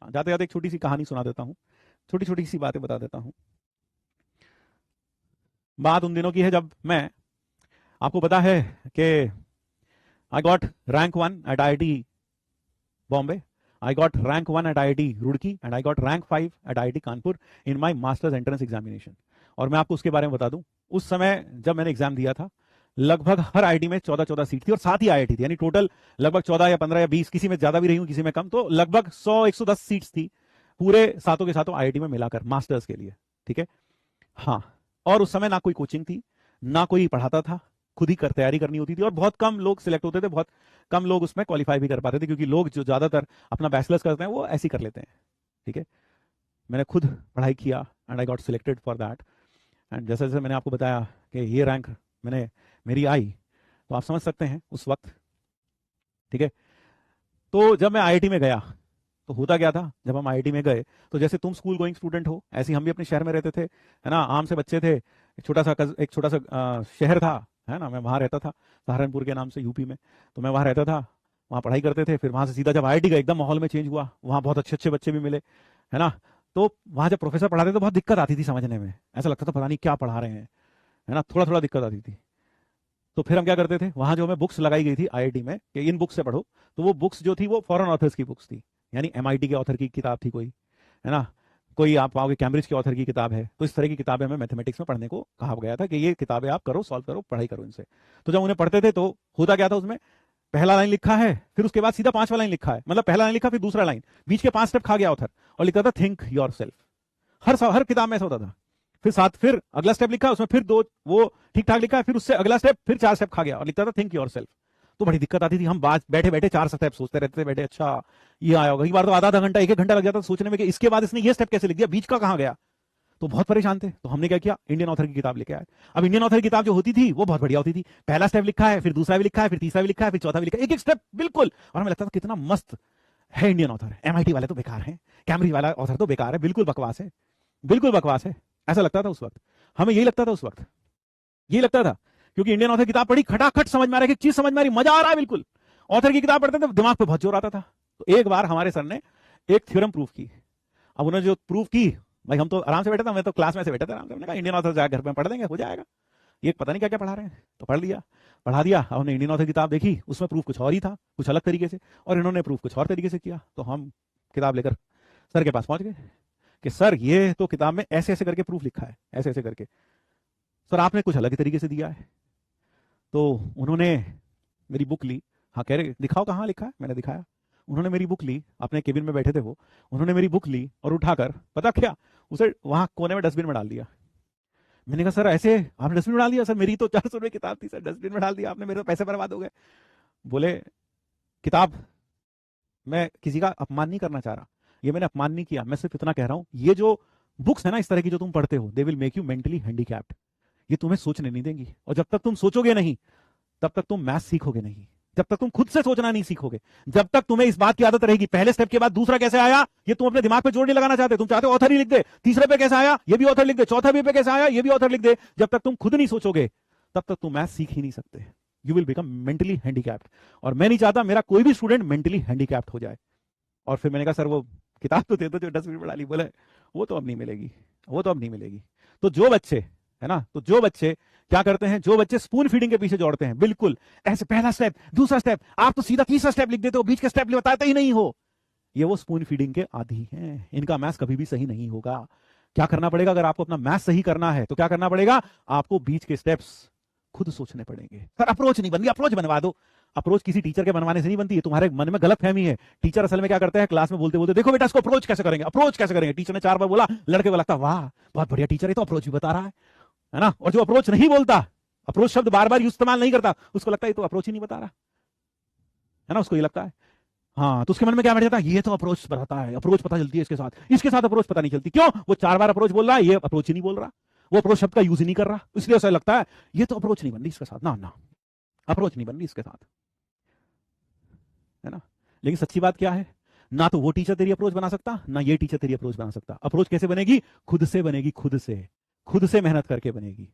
जाते जाते एक छोटी सी कहानी सुना देता हूँ, छोटी छोटी सी बातें बता देता हूँ। बात उन दिनों की है जब मैं, आपको पता है कि I got rank 1 at IIT Bombay, I got rank 1 at IIT Roorkee and I got rank 5 at IIT Kanpur in my master's entrance examination। और मैं आपको उसके बारे में बता दूं, उस समय जब मैंने एग्जाम दिया था लगभग हर आईआईटी में 14-14 सीट थी और 7 ही IIT थी, यानी टोटल लगभग 14 या 15 या 20, किसी में ज्यादा भी रही हूं किसी में कम, तो लगभग 100-110 सीट्स थी पूरे सातों के सातों आईआईटी में मिलाकर मास्टर्स के लिए। ठीक है, हाँ। और उस समय ना कोई कोचिंग थी, ना कोई पढ़ाता था, खुद ही तैयारी करनी होती थी और बहुत कम लोग सिलेक्ट होते थे, बहुत कम लोग उसमें क्वालिफाई भी कर पाते थे, क्योंकि लोग जो ज्यादातर अपना बैचलर्स करते हैं वो ऐसे ही कर लेते हैं। ठीक है, मैंने खुद पढ़ाई किया and I got selected for that. And जैसे जैसे मैंने आपको बताया कि ये रैंक मैंने मेरी आई, तो आप समझ सकते हैं उस वक्त। ठीक है, तो जब मैं आईआईटी में गया तो होता क्या था, जब हम आईआईटी में गए तो जैसे तुम स्कूल गोइंग स्टूडेंट हो ऐसे ही हम भी अपने शहर में रहते थे, है ना, आम से बच्चे थे। एक छोटा सा शहर था, है ना, मैं वहां रहता था, सहारनपुर के नाम से, यूपी में। तो मैं वहां रहता था, वहां पढ़ाई करते थे, फिर वहां से सीधा जब आईआईटी गए एकदम माहौल में चेंज हुआ, वहां बहुत अच्छे अच्छे बच्चे भी मिले, है ना। तो वहां जब प्रोफेसर पढ़ाते तो बहुत दिक्कत आती थी समझने में, ऐसा लगता था पता नहीं क्या पढ़ा रहे हैं, है ना, थोड़ा थोड़ा दिक्कत आती थी। तो फिर हम क्या करते थे, वहां जो हमें बुक्स लगाई गई थी आईआईटी में कि इन बुक्स से पढ़ो, तो वो बुक्स जो थी वो फॉरेन ऑथर्स की बुक्स थी, यानी एमआईटी के ऑथर की किताब थी कोई, है ना, कोई आप पाओगे कैम्ब्रिज के ऑथर की किताब है। तो इस तरह की किताबें हमें मैथमेटिक्स में पढ़ने को कहा गया था कि ये किताबें आप करो, सॉल्व करो, पढ़ाई करो इनसे। तो जब उन्हें पढ़ते थे तो होता क्या था, उसमें पहला लाइन लिखा है, फिर उसके बाद सीधा 5वां लाइन लिखा है, मतलब पहला लाइन लिखा फिर दूसरा लाइन, बीच के 5 स्टेप खा गया ऑथर और लिखता था थिंक योर सेल्फ। हर किताब में ऐसा होता था। फिर अगला स्टेप लिखा, उसमें फिर 2 वो ठीक ठाक लिखा है, फिर उससे अगला स्टेप, फिर 4 स्टेप खा गया और लिखता था थिंक योर सेल्फ। तो बड़ी दिक्कत आती थी, हम बात बैठे बैठे 4 स्टेप सोचते रहते थे, बैठे अच्छा ये आया होगा, एक बार तो आधा आधा घंटा 1-1 घंटा लग जाता था सोचने में कि इसके बाद इसने ये स्टेप कैसे लिख दिया, बीच का कहां गया। तो बहुत परेशान थे, तो हमने क्या किया, इंडियन ऑथर की किताब लेके आए। अब इंडियन ऑथर की किताब जो होती थी वो बहुत बढ़िया होती थी, पहला स्टेप लिखा है, फिर दूसरा भी लिखा है, फिर तीसरा भी लिखा है, फिर चौथा भी लिखा है, एक एक स्टेप बिल्कुल। और हमें लगता था कितना मस्त है इंडियन ऑथर, एमआईटी वाले तो बेकार है, कैम्ब्रिज वाला ऑथर तो बेकार है, बिल्कुल बकवास है, बिल्कुल बकवास है, ऐसा लगता था उस वक्त। हमें यही लगता था उस वक्त, यही लगता था, क्योंकि इंडियन ऑथर किताब पढ़ी, खटाखट समझ में आ रहा है, एक चीज समझ में आ रही, मजा आ रहा है बिल्कुल। ऑथर की किताब पढ़ते थे दिमाग पे बहुत जोर आता था। तो एक बार हमारे सर ने एक थ्योरम प्रूफ की। अब उन्होंने जो प्रूफ की, भाई हम तो आराम से बैठे थे, मैं तो क्लास में से बैठे थे आराम से, हमने कहा इंडियन ऑथर जाकर घर में पढ़ देंगे, हो जाएगा, ये पता नहीं क्या क्या पढ़ा रहे हैं, तो पढ़ लिया, पढ़ा दिया। अब हमने इंडियन ऑथर किताब देखी, उसमें प्रूफ कुछ और ही था, कुछ अलग तरीके से, और इन्होंने प्रूफ कुछ और तरीके से किया। तो हम किताब लेकर सर के पास पहुंच गए कि सर ये तो किताब में ऐसे ऐसे करके प्रूफ लिखा है, ऐसे ऐसे करके, सर आपने कुछ अलग ही तरीके से दिया है। तो उन्होंने मेरी बुक ली, हाँ कह रहे दिखाओ कहाँ लिखा है, मैंने दिखाया। उन्होंने मेरी बुक ली, अपने केबिन में बैठे थे वो, उन्होंने मेरी बुक ली और उठाकर पता क्या, उसे वहां कोने में डस्टबिन में डाल दिया। मैंने कहा सर ऐसे आपने डस्टबिन में डाल दिया, सर मेरी तो 400 रुपए किताब थी सर, डस्टबिन में डाल दिया आपने, मेरे तो पैसे बर्बाद हो गए। बोले किताब, मैं किसी का अपमान नहीं करना चाह रहा, ये मैंने अपमान नहीं किया, मैं सिर्फ इतना कह रहा हूं ये जो बुक्स है ना इस तरह की जो तुम पढ़ते हो, they will make you mentally handicapped, ये तुम्हें सोचने नहीं देंगी, और जब तक तुम सोचोगे नहीं तब तक तुम मैथ सीखोगे नहीं, जब तक तुम खुद से सोचना नहीं सीखोगे, जब तक तुम्हें इस बात की आदत रहेगी पहले स्टेप के बाद दूसरा कैसे आया ये तुम अपने दिमाग पे जोर नहीं लगाना चाहते, तुम चाहते हो ऑथर ही लिख दे, तीसरे पे कैसे आया ये भी ऑथर लिख दे, चौथे पे कैसे आया ये भी ऑथर लिख दे, जब तक तुम खुद नहीं सोचोगे तब तक तुम मैथ सीख ही नहीं सकते, you will become mentally handicapped. और मैं नहीं चाहता मेरा कोई भी स्टूडेंट मेंटली हैंडीकैप्ड हो जाए। और फिर मैंने कहा सर वो किताब तो दे दो जो डस्टबिन में डाली, बोले वो तो अब नहीं मिलेगी, वो तो अब नहीं मिलेगी। तो जो बच्चे, है ना, तो जो बच्चे क्या करते हैं, जो बच्चे स्पून फीडिंग के पीछे दौड़ते हैं, बिल्कुल ऐसे पहला स्टेप दूसरा स्टेप, आप तो सीधा तीसरा स्टेप लिख देते हो, बीच का स्टेप बताते ही नहीं हो, ये वो स्पून फीडिंग के आदी हैं, इनका मैथ्स कभी भी सही नहीं होगा। क्या करना पड़ेगा, अगर आपको अपना मैथ्स सही करना है तो क्या करना पड़ेगा, आपको बीच के स्टेप्स खुद सोचने पड़ेंगे। सर अप्रोच नहीं बन रही, अप्रोच बनवा दो, अप्रोच किसी टीचर के बनवाने से नहीं बनती है, तुम्हारे मन में गलत फहमी है। टीचर असल में क्या करते हैं, क्लास में बोलते बोलते देखो बेटा इसको अप्रोच कैसे करेंगे, अप्रोच कैसे करेंगे, टीचर ने 4 बार बोला, लड़के को लगता वाह बहुत बढ़िया टीचर है तो अप्रोच भी बता रहा है ना। और जो अप्रोच नहीं बोलता, अप्रोच शब्द बार बार इस्तेमाल नहीं करता, उसको लगता है तो अप्रोच ही नहीं बता रहा है ना, उसको ये लगता है। हाँ, तो उसके मन में क्या बैठ जाता है, ये तो अप्रोच बताता है, अप्रोच पता चलती है इसके साथ अप्रोच पता नहीं चलती, क्यों, वो 4 बार अप्रोच बोल रहा है, ये अप्रोच ही नहीं बोल रहा, वो अप्रोच शब्द का यूज ही नहीं कर रहा, इसलिए ऐसा लगता है ये तो अप्रोच नहीं बन रही इसके साथ, ना ना अप्रोच नहीं बन रही इसके साथ, है ना। लेकिन सच्ची बात क्या है, ना तो वो टीचर तेरी अप्रोच बना सकता, ना ये टीचर तेरी अप्रोच बना सकता। अप्रोच कैसे बनेगी, खुद से बनेगी, खुद से मेहनत करके बनेगी,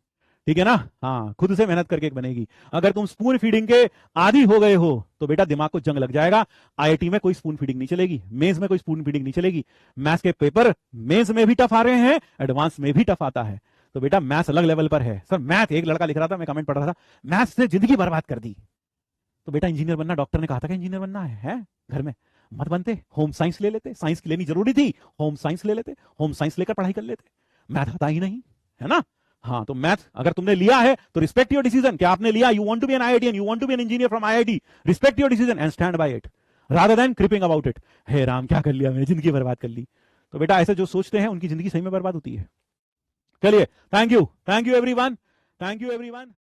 ठीक है ना? हाँ, खुद से मेहनत करके एक बनेगी। अगर तुम स्पून फीडिंग के आदी हो गए हो तो बेटा दिमाग को जंग लग जाएगा। आईआईटी में कोई स्पून फीडिंग नहीं चलेगी, मेंस में कोई स्पून फीडिंग नहीं चलेगी। मैथ्स के पेपर मेंस में भी टफ आ रहे हैं, एडवांस में भी टफ आता है। तो बेटा मैथ्स अलग लेवल पर है। सर मैथ, एक लड़का लिख रहा था, मैं कमेंट पढ़ रहा था, मैथ्स ने जिंदगी बर्बाद कर दी। तो बेटा इंजीनियर बनना, डॉक्टर ने कहा था कि इंजीनियर बनना है? घर में मत बनते, होम साइंस ले लेते। साइंस की लेनी जरूरी थी, होम साइंस ले लेते, होम साइंस लेकर पढ़ाई कर लेते। मैथ आता ही नहीं है ना? हाँ, तो मैथ अगर तुमने लिया है तो रिस्पेक्ट योर डिसीजन। क्या आपने लिया, you want to be an IITian, you want to be an engineer from IIT, respect your decision and stand by it rather than cribbing about it. हे राम, क्या कर लिया मैंने, जिंदगी बर्बाद कर ली। तो बेटा ऐसे जो सोचते हैं उनकी जिंदगी सही में बर्बाद होती है। चलिए, thank you everyone, thank you everyone.